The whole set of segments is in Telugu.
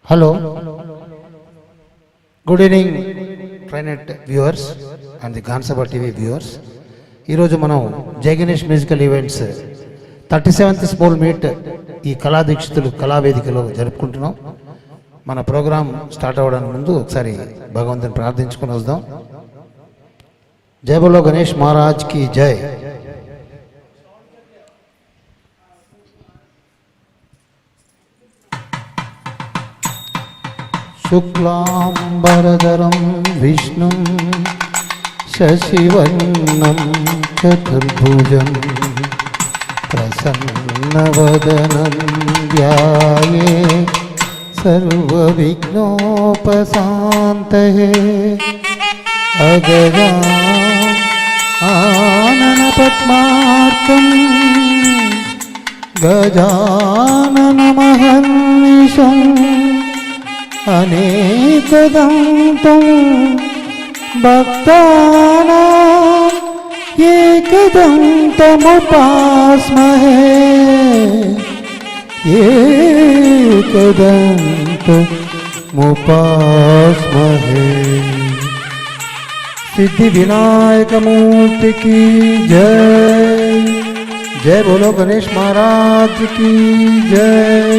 Hello, good evening Trinet viewers and the Gaansabha TV viewers. ఈరోజు మనం Jai Ganesh musical events 37th Smule meet ఈ కళాదీక్షితులు కళావేదికలో జరుపుకుంటున్నాం. మన ప్రోగ్రాం స్టార్ట్ అవ్వడానికి ముందు ఒకసారి భగవంతుని ప్రార్థించుకుని వద్దాం. జై బోలో గణేష్ మహారాజ్ కి జై. శుక్లాంబరధరం విష్ణుం శశివర్ణం చతుర్భుజం ప్రసన్నవదనం ధ్యాయే సర్వవిఘ్నోపశాంతయే. అగజా ఆనన పద్మార్కం గజాననమహర్నిశం అనేకదంతం భక్తానాం ఏకదంతముపాస్మహే. ఏకదంతముపాస్మహే. సిద్ధి వినాయకమూర్తి की जय. जय बोलो गणेश महाराज की जय.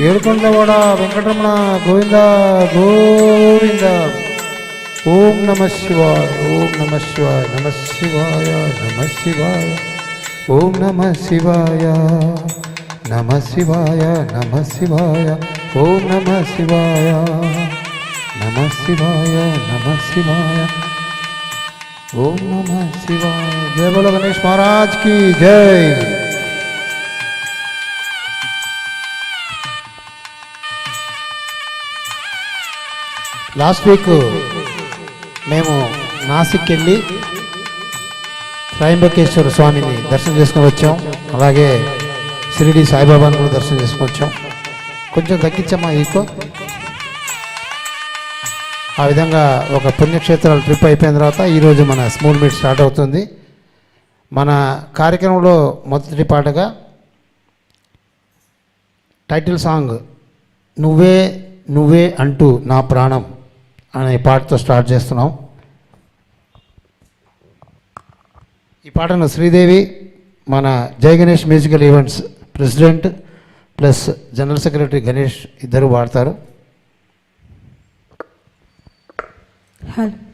ఏడుకొండలవాడ వెంకటరమణ గోవింద గోవింద. ఓం నమ శివాయ, ఓం నమ శివాయ, నమ శివాయ, నమ శివాయ, ఓం నమ శివాయ, నమ శివాయ, నమ శివాయ, ఓం నమ శివాయ, నమ శివాయ, నమ శివాయ, ఓం నమ శివాయ. జయ బోలో గణేష్ మహారాజ్ की జై. లాస్ట్ వీక్ మేము నాసిక్ వెళ్ళి త్రయంబకేశ్వర స్వామిని దర్శనం చేసుకొని వచ్చాం. అలాగే షిరిడి సాయిబాబాను కూడా దర్శనం చేసుకొని వచ్చాం. కొంచెం తగ్గించమ్మా ఈకో. ఆ విధంగా ఒక పుణ్యక్షేత్రాల ట్రిప్ అయిపోయిన తర్వాత ఈరోజు మన స్మూల్ మీట్ స్టార్ట్ అవుతుంది. మన కార్యక్రమంలో మొదటి పాటగా టైటిల్ సాంగ్ నువ్వే నువ్వే అంటూ నా ప్రాణం అనే పాటతో స్టార్ట్ చేస్తున్నాం. ఈ పాటను శ్రీదేవి మన జై Ganesh musical events president plus general secretary Ganesh ఇద్దరు పాడతారు. హలో.